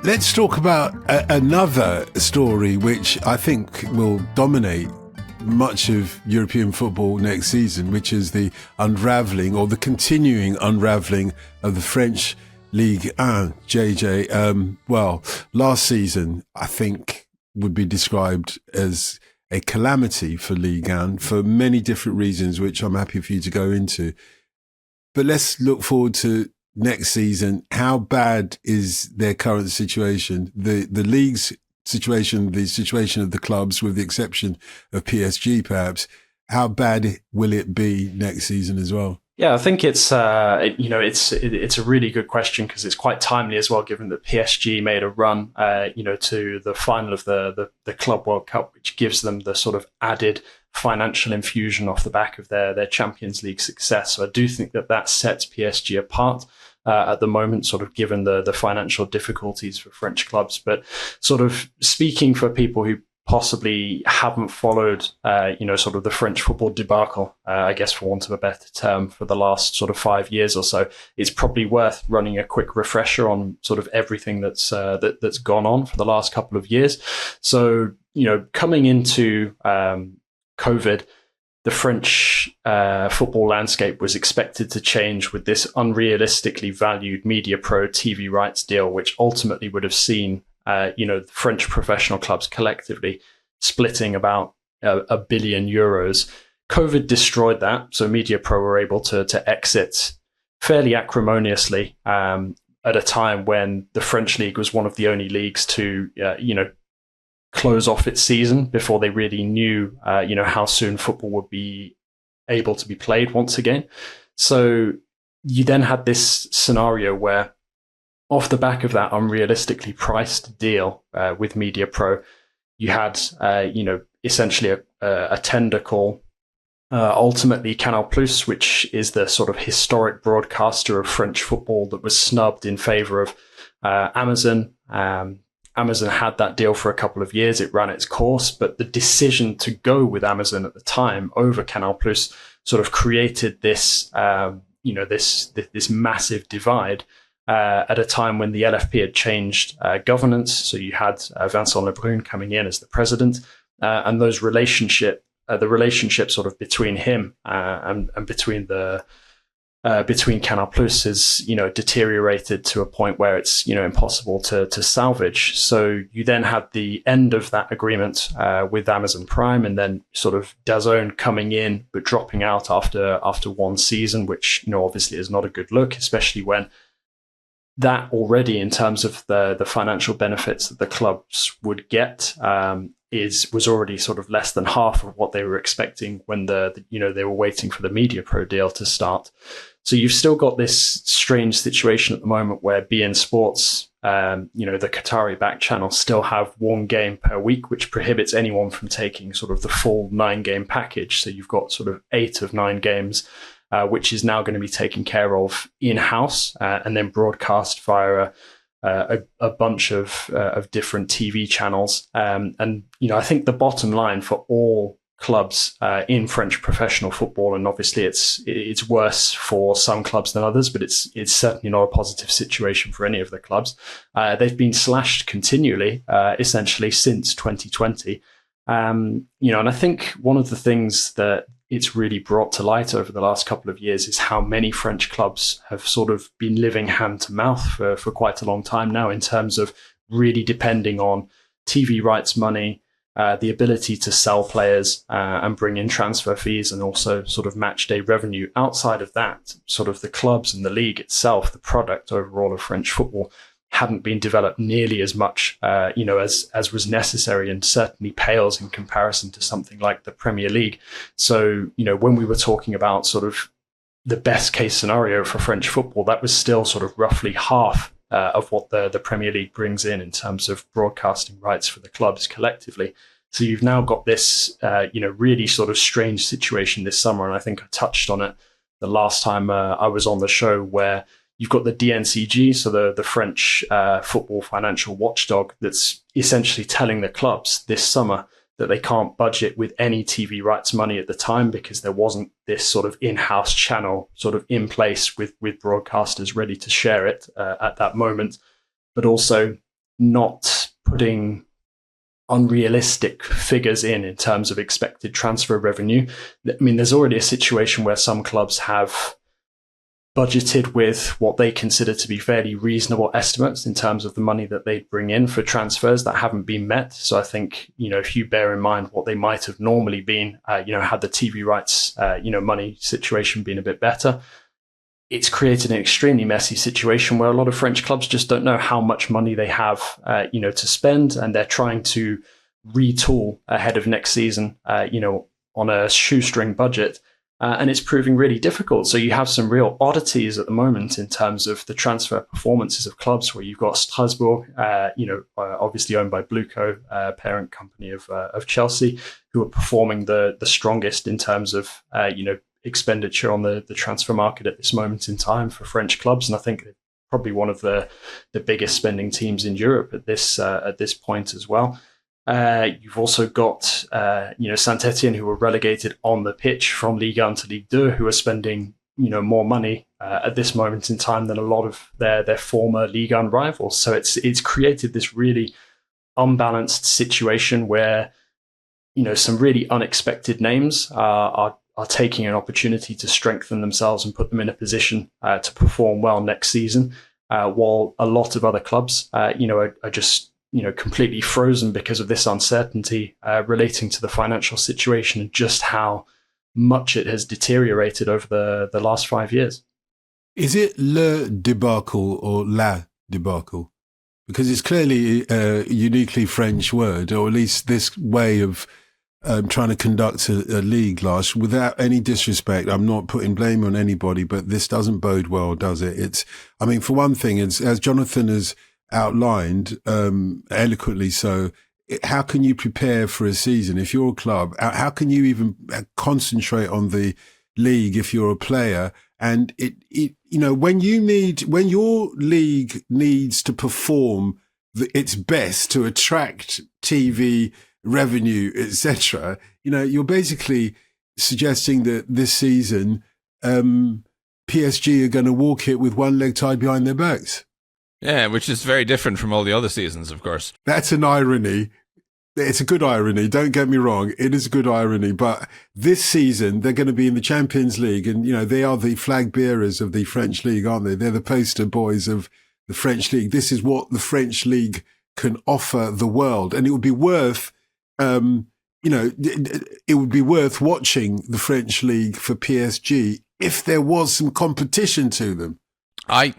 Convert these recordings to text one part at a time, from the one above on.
Let's talk about another story which I think will dominate much of European football next season, which is the unravelling or the continuing unravelling of the French Ligue 1, JJ. Last season, I think, would be described as a calamity for Ligue 1 for many different reasons, which I'm happy for you to go into. But let's look forward to next season. How bad is their current situation? The league's situation, the situation of the clubs, with the exception of PSG, perhaps. How bad will it be next season as well? Yeah, I think it's a really good question because it's quite timely as well, given that PSG made a run, to the final of the Club World Cup, which gives them the sort of added financial infusion off the back of their Champions League success. So I do think that sets PSG apart at the moment, sort of given the financial difficulties for French clubs. But sort of speaking for people who possibly haven't followed, sort of the French football debacle, I guess for want of a better term, for the last sort of 5 years or so, it's probably worth running a quick refresher on sort of everything that's gone on for the last couple of years. So, coming into COVID, the French football landscape was expected to change with this unrealistically valued Media Pro TV rights deal, which ultimately would have seen the French professional clubs collectively splitting about €1 billion. COVID destroyed that, so Media Pro were able to exit fairly acrimoniously at a time when the French league was one of the only leagues to, close off its season before they really knew, how soon football would be able to be played once again. So you then had this scenario where, off the back of that unrealistically priced deal with Media Pro, you had, essentially a tender call. Ultimately, Canal Plus, which is the sort of historic broadcaster of French football that was snubbed in favour of Amazon. Amazon had that deal for a couple of years. It ran its course, but the decision to go with Amazon at the time over Canal Plus sort of created this, this massive divide at a time when the LFP had changed governance. So you had Vincent Lebrun coming in as the president, and the relationship sort of between him and between Canal Plus has, deteriorated to a point where it's, impossible to salvage. So you then had the end of that agreement with Amazon Prime, and then sort of DAZN coming in but dropping out after one season, which, obviously is not a good look, especially when that already, in terms of the financial benefits that the clubs would get, was already sort of less than half of what they were expecting when they were waiting for the Media Pro deal to start. So you've still got this strange situation at the moment where beIN Sports, the Qatari backed channels, still have one game per week, which prohibits anyone from taking sort of the full 9-game package. So you've got sort of 8 of 9 games, which is now going to be taken care of in-house and then broadcast via a bunch of different TV channels. And I think the bottom line for all clubs in French professional football, and obviously it's worse for some clubs than others, but it's certainly not a positive situation for any of the clubs. They've been slashed continually, essentially since 2020. And I think one of the things that it's really brought to light over the last couple of years is how many French clubs have sort of been living hand to mouth for quite a long time now, in terms of really depending on TV rights money, the ability to sell players and bring in transfer fees, and also sort of match day revenue. Outside of that, sort of the clubs and the league itself, the product overall of French football, hadn't been developed nearly as much, as was necessary, and certainly pales in comparison to something like the Premier League. So, when we were talking about sort of the best case scenario for French football, that was still sort of roughly half of what the Premier League brings in terms of broadcasting rights for the clubs collectively. So you've now got this, really sort of strange situation this summer, and I think I touched on it the last time I was on the show, where you've got the DNCG, so the French football financial watchdog, that's essentially telling the clubs this summer that they can't budget with any TV rights money at the time, because there wasn't this sort of in-house channel sort of in place with broadcasters ready to share it at that moment. But also, not putting unrealistic figures in terms of expected transfer revenue. I mean, there's already a situation where some clubs have budgeted with what they consider to be fairly reasonable estimates in terms of the money that they bring in for transfers that haven't been met. So I think, if you bear in mind what they might have normally been, had the TV rights, money situation been a bit better, it's created an extremely messy situation where a lot of French clubs just don't know how much money they have, to spend, and they're trying to retool ahead of next season, on a shoestring budget. And it's proving really difficult. So you have some real oddities at the moment in terms of the transfer performances of clubs, where you've got Strasbourg, obviously owned by Blueco, parent company of Chelsea, who are performing the strongest in terms of, expenditure on the transfer market at this moment in time for French clubs. And I think they're probably one of the biggest spending teams in Europe at this point as well. You've also got, Saint-Etienne, who were relegated on the pitch from Ligue to Ligue 2, who are spending, more money at this moment in time than a lot of their former Ligue 1 rivals. So it's created this really unbalanced situation where, some really unexpected names are taking an opportunity to strengthen themselves and put them in a position to perform well next season, while a lot of other clubs, are just completely frozen because of this uncertainty relating to the financial situation and just how much it has deteriorated over the last 5 years. Is it le debacle or la debacle? Because it's clearly a uniquely French word, or at least this way of trying to conduct a league, Lars. Without any disrespect, I'm not putting blame on anybody, but this doesn't bode well, does it? For one thing, as Jonathan has outlined, eloquently so, how can you prepare for a season if you're a club? How can you even concentrate on the league if you're a player? And when your league needs to perform its best to attract TV revenue, etc., you're basically suggesting that this season PSG are going to walk it with one leg tied behind their backs. Yeah, which is very different from all the other seasons, of course. That's an irony. It's a good irony. Don't get me wrong. It is a good irony. But this season, they're going to be in the Champions League. And, they are the flag bearers of the French League, aren't they? They're the poster boys of the French League. This is what the French League can offer the world. And it would be worth, it would be worth watching the French League for PSG if there was some competition to them. I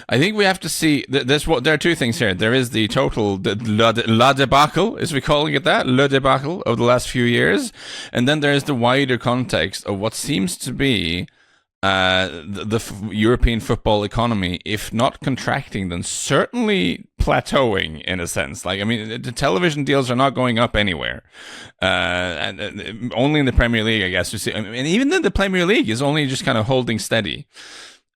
think we have to see there are two things here. There is the total la debacle, as we're calling it that, le debacle of the last few years, and then there is the wider context of what seems to be the European football economy, if not contracting, then certainly plateauing in a sense. The television deals are not going up anywhere, and only in the Premier League, I guess. And even then, the Premier League is only just kind of holding steady.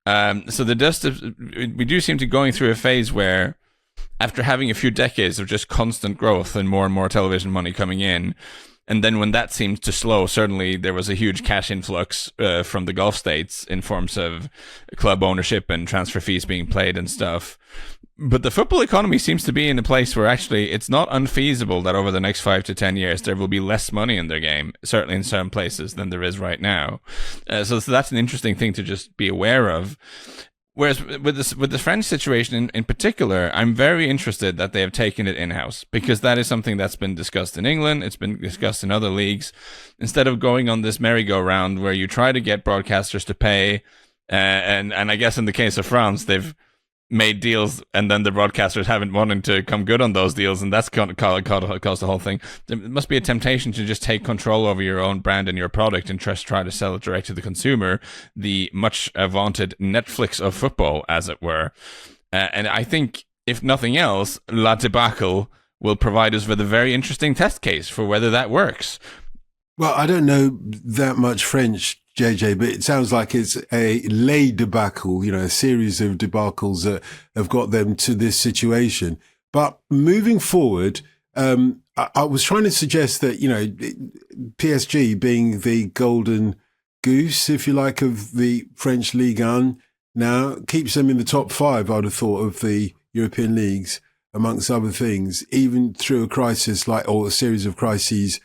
So we do seem to be going through a phase where, after having a few decades of just constant growth and more television money coming in, and then when that seemed to slow, certainly there was a huge cash influx from the Gulf states in forms of club ownership and transfer fees being paid and stuff. But the football economy seems to be in a place where actually it's not unfeasible that over the next 5 to 10 years there will be less money in their game, certainly in certain places, than there is right now. So that's an interesting thing to just be aware of. Whereas with the French situation in particular, I'm very interested that they have taken it in-house, because that is something that's been discussed in England. It's been discussed in other leagues. Instead of going on this merry-go-round where you try to get broadcasters to pay, and I guess in the case of France, they've made deals and then the broadcasters haven't wanted to come good on those deals, and that's caused the whole thing. There must be a temptation to just take control over your own brand and your product and just try to sell it direct to the consumer, the much vaunted Netflix of football, as it were. And I think, if nothing else, La Debacle will provide us with a very interesting test case for whether that works. Well, I don't know that much French, JJ, but it sounds like it's a les debacle, a series of debacles that have got them to this situation. But moving forward, I was trying to suggest that, PSG being the golden goose, if you like, of the French Ligue 1 now keeps them in the top 5, I'd have thought, of the European leagues. amongst other things, even through a crisis or a series of crises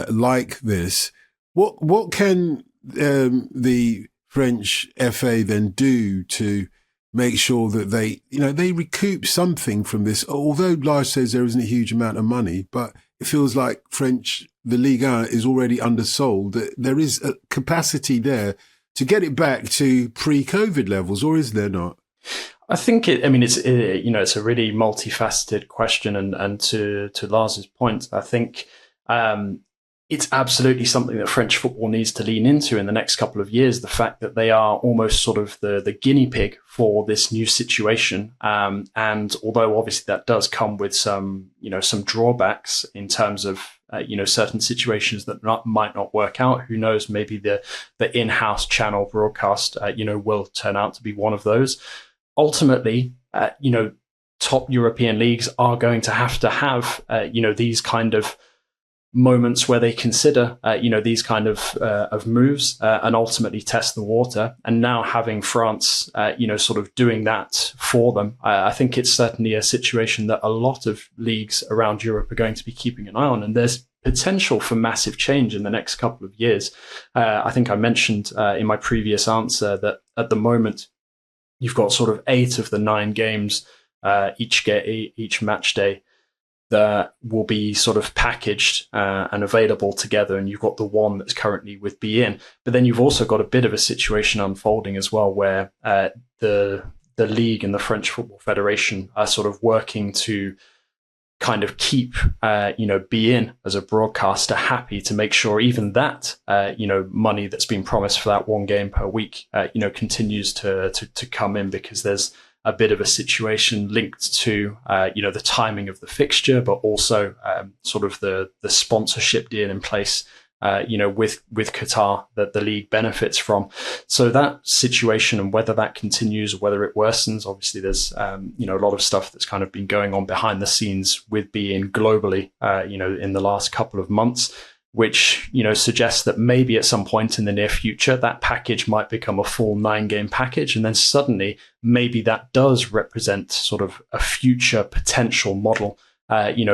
like this. What can the French FA then do to make sure that they recoup something from this? Although Lars says there isn't a huge amount of money, but it feels like the Liga is already undersold. There is a capacity there to get it back to pre-COVID levels, or is there not? I think it's a really multifaceted question, and to Lars's point, I think it's absolutely something that French football needs to lean into in the next couple of years. The fact that they are almost sort of the guinea pig for this new situation, and although obviously that does come with some drawbacks in terms of certain situations that might not work out. Who knows? Maybe the in-house channel broadcast will turn out to be one of those. Ultimately, top European leagues are going to have these kind of moments where they consider these kind of moves and ultimately test the water. And now having France sort of doing that for them, I think it's certainly a situation that a lot of leagues around Europe are going to be keeping an eye on, and there's potential for massive change in the next couple of years. I think I mentioned in my previous answer that at the moment you've got sort of 8 of the 9 games each match day that will be sort of packaged and available together, and you've got the one that's currently with beIN. But then you've also got a bit of a situation unfolding as well, where the Ligue and the French Football Federation are sort of working to kind of keep beIN as a broadcaster happy, to make sure even that money that's been promised for that one game per week continues to come in, because there's a bit of a situation linked to the timing of the fixture, but also sort of the sponsorship deal in place with Qatar that the league benefits from. So that situation, and whether that continues or whether it worsens, obviously there's a lot of stuff that's kind of been going on behind the scenes with beIN globally in the last couple of months, which suggests that maybe at some point in the near future that package might become a full 9-game package, and then suddenly maybe that does represent sort of a future potential model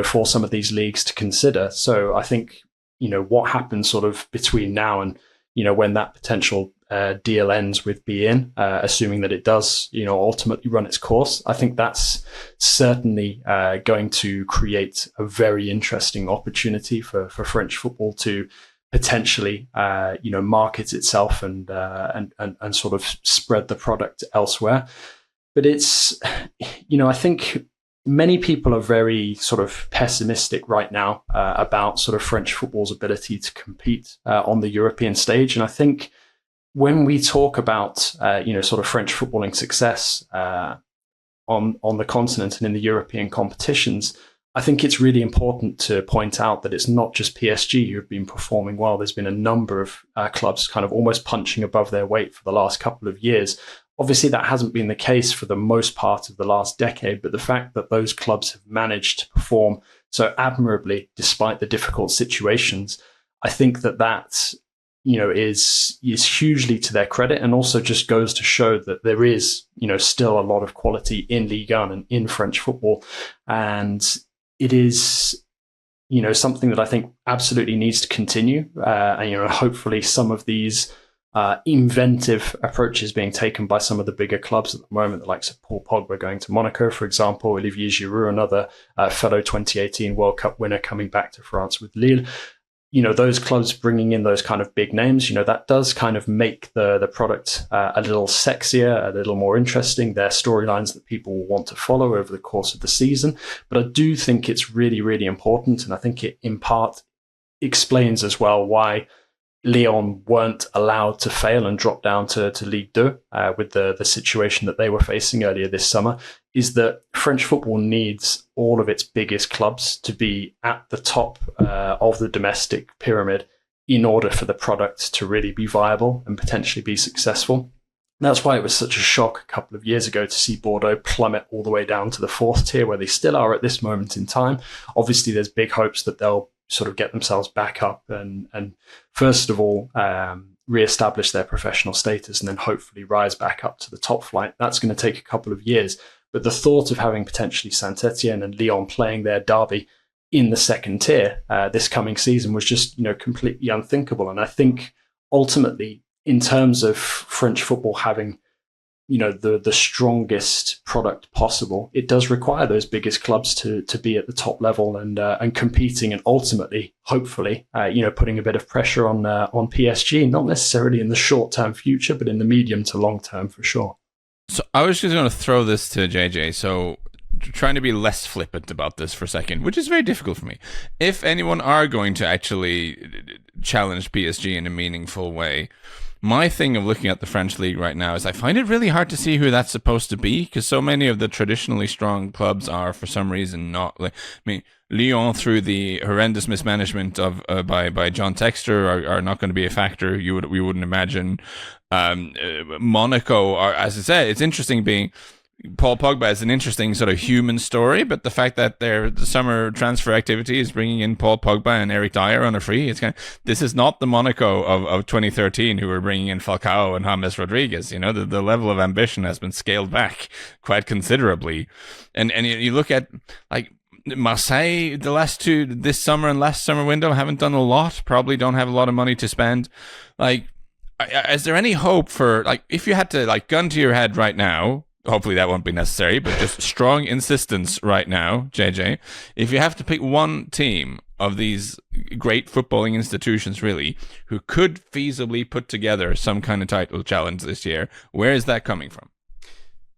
for some of these leagues to consider. So I think what happens sort of between now and when that potential deal ends with beIN, assuming that it does ultimately run its course, I think that's certainly going to create a very interesting opportunity for French football to potentially market itself and sort of spread the product elsewhere. But it's I think many people are very sort of pessimistic right now about sort of French football's ability to compete on the European stage. And I think when we talk about, sort of French footballing success on the continent and in the European competitions, I think it's really important to point out that it's not just PSG who have been performing well. There's been a number of clubs kind of almost punching above their weight for the last couple of years. Obviously, that hasn't been the case for the most part of the last decade, but the fact that those clubs have managed to perform so admirably despite the difficult situations, I think that is hugely to their credit, and also just goes to show that there is still a lot of quality in Liga and in French football, and it is something that I think absolutely needs to continue. And hopefully some of these inventive approaches being taken by some of the bigger clubs at the moment, like Paul Pogba going to Monaco, for example, Olivier Giroud, another fellow 2018 World Cup winner, coming back to France with Lille. Those clubs bringing in those kind of big names, that does kind of make the product a little sexier, a little more interesting. They're storylines that people will want to follow over the course of the season. But I do think it's really, really important. And I think it in part explains as well why Lyon weren't allowed to fail and drop down to Ligue 2 with the situation that they were facing earlier this summer, is that French football needs all of its biggest clubs to be at the top of the domestic pyramid in order for the product to really be viable and potentially be successful. That's why it was such a shock a couple of years ago to see Bordeaux plummet all the way down to the 4th tier, where they still are at this moment in time. Obviously, there's big hopes that they'll sort of get themselves back up and first of all, reestablish their professional status, and then hopefully rise back up to the top flight. That's going to take a couple of years. But the thought of having potentially Saint-Etienne and Lyon playing their derby in the second tier this coming season was just, completely unthinkable. And I think ultimately, in terms of French football having, the strongest product possible, it does require those biggest clubs to be at the top level and competing, and ultimately, hopefully, putting a bit of pressure on PSG, not necessarily in the short-term future, but in the medium to long term for sure. So I was just going to throw this to JJ. So trying to be less flippant about this for a second, which is very difficult for me. If anyone are going to actually challenge PSG in a meaningful way, my thing of looking at the French league right now is I find it really hard to see who that's supposed to be, because so many of the traditionally strong clubs are for some reason not. Lyon, through the horrendous mismanagement of by John Textor, are not going to be a factor. We wouldn't imagine. Monaco are, as I said, it's interesting being. Paul Pogba is an interesting sort of human story, but the fact that the summer transfer activity is bringing in Paul Pogba and Eric Dyer on a free, this is not the Monaco of 2013 who were bringing in Falcao and James Rodriguez. The level of ambition has been scaled back quite considerably. And you look at like Marseille, this summer and last summer window haven't done a lot, probably don't have a lot of money to spend. Like, is there any hope for, like, if you had to, like, gun to your head right now, hopefully that won't be necessary, but just strong insistence right now, JJ, if you have to pick one team of these great footballing institutions, really, who could feasibly put together some kind of title challenge this year, where is that coming from?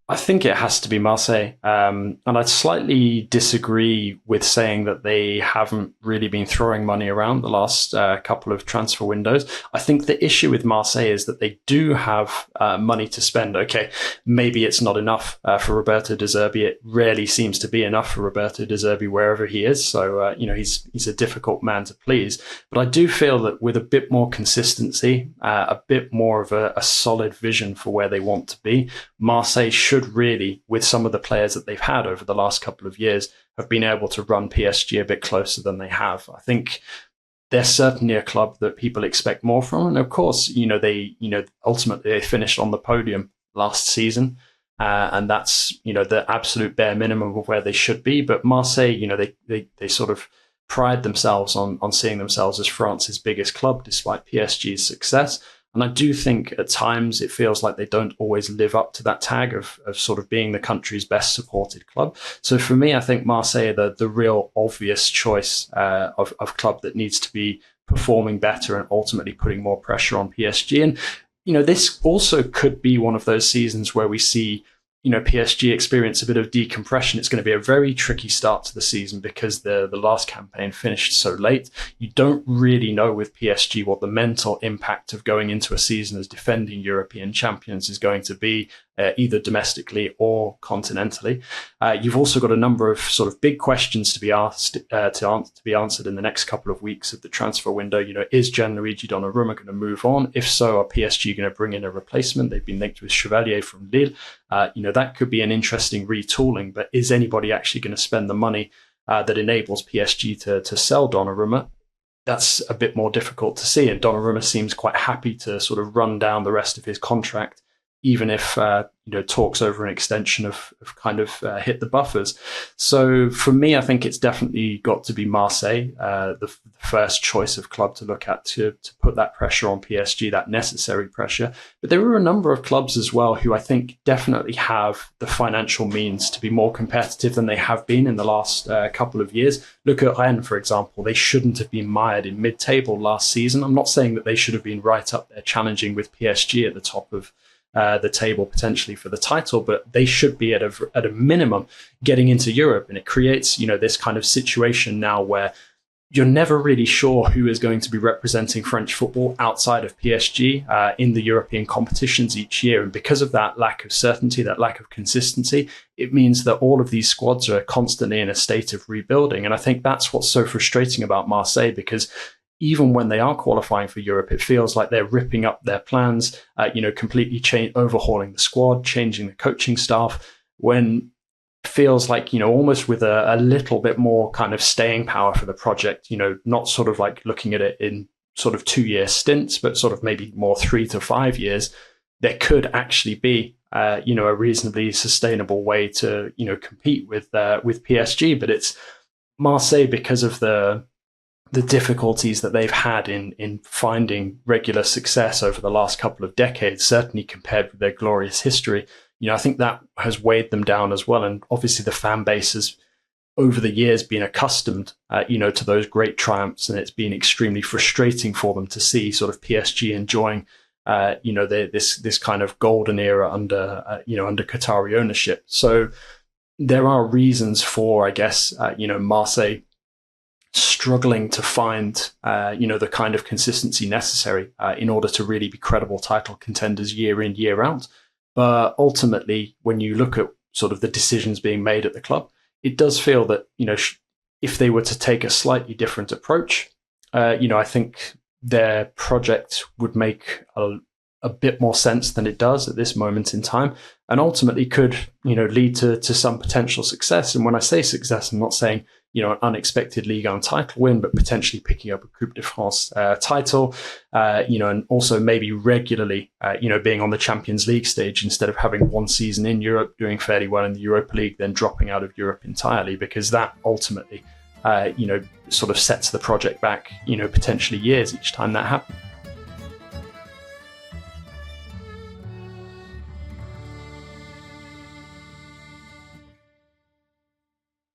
I think it has to be Marseille. And I'd slightly disagree with saying that they haven't really been throwing money around the last couple of transfer windows. I think the issue with Marseille is that they do have money to spend. Okay, maybe it's not enough for Roberto De Zerbi. It rarely seems to be enough for Roberto De Zerbi wherever he is. So, he's a difficult man to please. But I do feel that with a bit more consistency, a bit more of a solid vision for where they want to be, Marseille should really, with some of the players that they've had over the last couple of years, have been able to run PSG a bit closer than they have. I think they're certainly a club that people expect more from. And of course, ultimately they finished on the podium last season. And that's, the absolute bare minimum of where they should be. But Marseille, they sort of pride themselves on seeing themselves as France's biggest club, despite PSG's success. And I do think at times it feels like they don't always live up to that tag of sort of being the country's best supported club. So for me, I think Marseille are the real obvious choice of club that needs to be performing better and ultimately putting more pressure on PSG. And, this also could be one of those seasons where we see PSG experience a bit of decompression. It's going to be a very tricky start to the season because the last campaign finished so late. You don't really know with PSG what the mental impact of going into a season as defending European champions is going to be, either domestically or continentally. You've also got a number of sort of big questions to be asked, to be answered in the next couple of weeks of the transfer window. Is Gianluigi Donnarumma going to move on? If so, are PSG going to bring in a replacement? They've been linked with Chevalier from Lille. That could be an interesting retooling, but is anybody actually going to spend the money that enables PSG to sell Donnarumma? That's a bit more difficult to see. And Donnarumma seems quite happy to sort of run down the rest of his contract, even if talks over an extension have kind of hit the buffers. So for me, I think it's definitely got to be Marseille, the first choice of club to look at to put that pressure on PSG, that necessary pressure. But there are a number of clubs as well who I think definitely have the financial means to be more competitive than they have been in the last couple of years. Look at Rennes, for example. They shouldn't have been mired in mid-table last season. I'm not saying that they should have been right up there challenging with PSG at the top of the table potentially for the title, but they should be at a minimum getting into Europe. And it creates, this kind of situation now where you're never really sure who is going to be representing French football outside of PSG in the European competitions each year. And because of that lack of certainty, that lack of consistency, it means that all of these squads are constantly in a state of rebuilding. And I think that's what's so frustrating about Marseille, because even when they are qualifying for Europe, it feels like they're ripping up their plans, completely overhauling the squad, changing the coaching staff, when it feels like, almost with a little bit more kind of staying power for the project, not sort of like looking at it in sort of 2-year stints, but sort of maybe more 3 to 5 years, there could actually be a reasonably sustainable way to, compete with PSG. But it's Marseille, because of the difficulties that they've had in finding regular success over the last couple of decades, certainly compared with their glorious history. I think that has weighed them down as well. And obviously the fan base has, over the years, been accustomed, to those great triumphs, and it's been extremely frustrating for them to see sort of PSG enjoying, this kind of golden era under Qatari ownership. So there are reasons for, I guess, Marseille struggling to find, the kind of consistency necessary in order to really be credible title contenders year in, year out. But ultimately, when you look at sort of the decisions being made at the club, it does feel that, if they were to take a slightly different approach, I think their project would make a bit more sense than it does at this moment in time, and ultimately could, lead to some potential success. And when I say success, I'm not saying, an unexpected Ligue 1 title win, but potentially picking up a Coupe de France title, and also maybe regularly, being on the Champions League stage instead of having one season in Europe, doing fairly well in the Europa League, then dropping out of Europe entirely, because that ultimately, sort of sets the project back, potentially years each time that happens.